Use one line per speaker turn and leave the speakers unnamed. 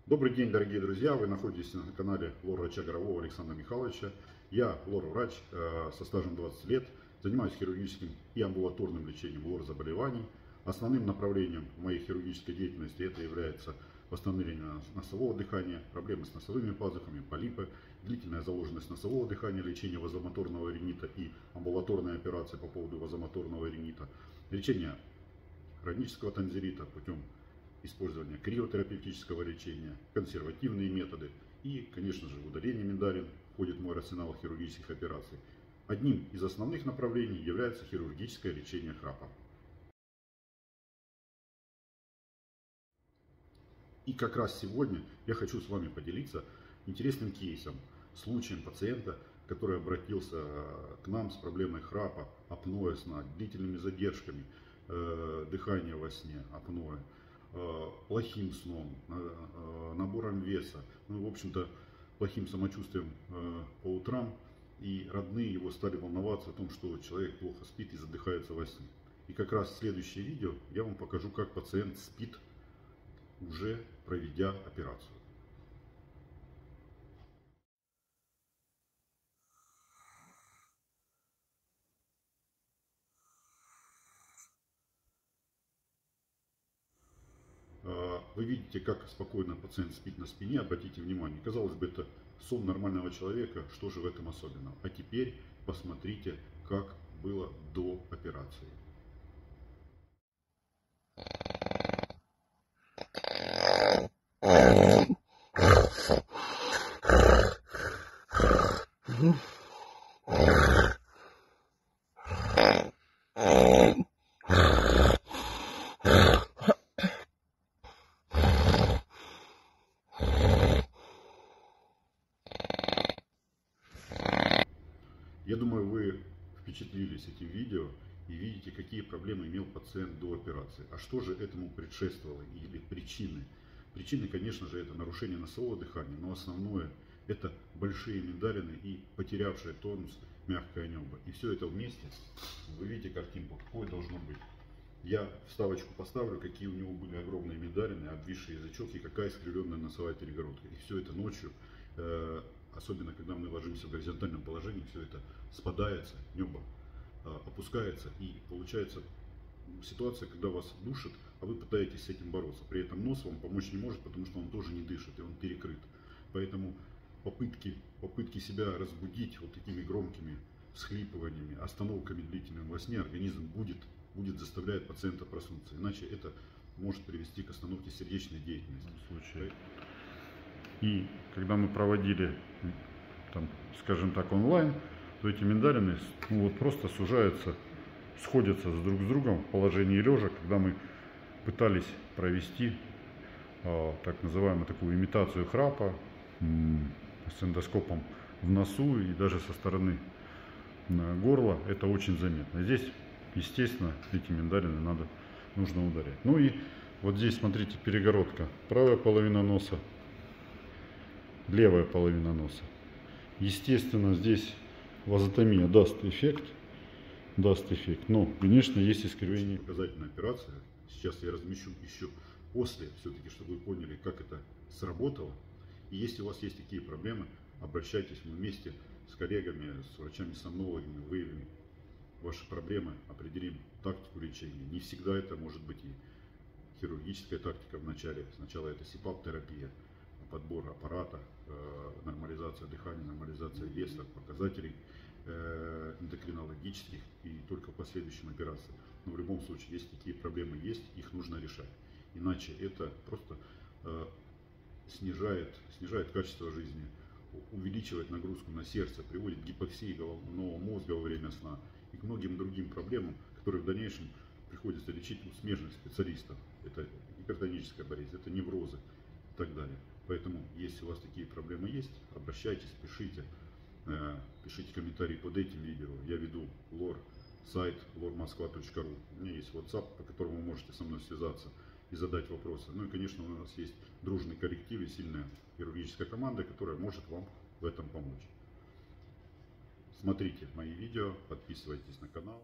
Добрый день, дорогие друзья! Вы находитесь на канале лор-врача Горового Александра Михайловича. Я лор-врач со стажем 20 лет, занимаюсь хирургическим и амбулаторным лечением лор-заболеваний. Основным направлением моей хирургической деятельности это является восстановление носового дыхания, проблемы с носовыми пазухами, полипы, длительная заложенность носового дыхания, лечение вазомоторного ринита и амбулаторные операции по поводу вазомоторного ринита, лечение хронического танзелита путем использования криотерапевтического лечения, консервативные методы и, конечно же, удаление миндалин входит в мой арсенал хирургических операций. Одним из основных направлений является хирургическое лечение храпа. И как раз сегодня я хочу с вами поделиться интересным кейсом, случаем пациента, который обратился к нам с проблемой храпа, апноэ сна, длительными задержками дыхания во сне, апноэ, плохим сном, набором веса, в общем-то, плохим самочувствием по утрам. И родные его стали волноваться о том, что человек плохо спит и задыхается во сне. И как раз в следующее видео я вам покажу, как пациент спит, уже проведя операцию. Вы видите, как спокойно пациент спит на спине, обратите внимание. Казалось бы, это сон нормального человека, что же в этом особенного? А теперь посмотрите, как было до операции. Я думаю, вы впечатлились этим видео и видите, какие проблемы имел пациент до операции. А что же этому предшествовало или причины? Причины, конечно же, это нарушение носового дыхания, но основное это большие миндалины и потерявшее тонус мягкое небо. И все это вместе, вы видите картинку, какое должно быть. Я вставочку поставлю, какие у него были огромные миндалины, обвисший язычок и какая искривленная носовая перегородка. И все это ночью, особенно когда мы ложимся в горизонтальном положении, все это спадается, небо опускается, и получается ситуация, когда вас душит, а вы пытаетесь с этим бороться. При этом нос вам помочь не может, потому что он тоже не дышит, и он перекрыт. Поэтому попытки себя разбудить вот такими громкими всхлипываниями, остановками длительными во сне, организм будет заставлять пациента проснуться. Иначе это может привести к остановке сердечной деятельности. В случае. И когда мы проводили, там, скажем так, онлайн, то эти миндалины просто сужаются, сходятся друг с другом в положении лежа, когда мы пытались провести так называемую такую имитацию храпа с эндоскопом в носу и даже со стороны горла, это очень заметно. Здесь, естественно, эти миндалины нужно ударять. Ну и вот здесь, смотрите, перегородка. Правая половина носа, левая половина носа. Естественно, здесь вазотомия даст эффект. Но, конечно, есть искривление. Показательная операция. Сейчас я размещу еще после, все-таки, чтобы вы поняли, как это сработало. И если у вас есть такие проблемы, обращайтесь, мы вместе с коллегами, с врачами-сомнологами выявим ваши проблемы, определим тактику лечения. Не всегда это может быть и хирургическая тактика в начале. Сначала это СИПАП-терапия, подбор аппарата, нормализация дыхания, нормализация веса, показателей эндокринологических и только в последующем операции. Но в любом случае, если такие проблемы есть, их нужно решать. Иначе это просто снижает качество жизни, увеличивает нагрузку на сердце, приводит к гипоксии головного мозга во время сна и к многим другим проблемам, которые в дальнейшем приходится лечить у смежных специалистов. Это гипертоническая болезнь, это неврозы и так далее. Поэтому, если у вас такие проблемы есть, обращайтесь, пишите комментарии под этим видео. Я веду сайт lormoskva.ru. У меня есть WhatsApp, по которому вы можете со мной связаться и задать вопросы. Ну и, конечно, у нас есть дружный коллектив и сильная хирургическая команда, которая может вам в этом помочь. Смотрите мои видео, подписывайтесь на канал.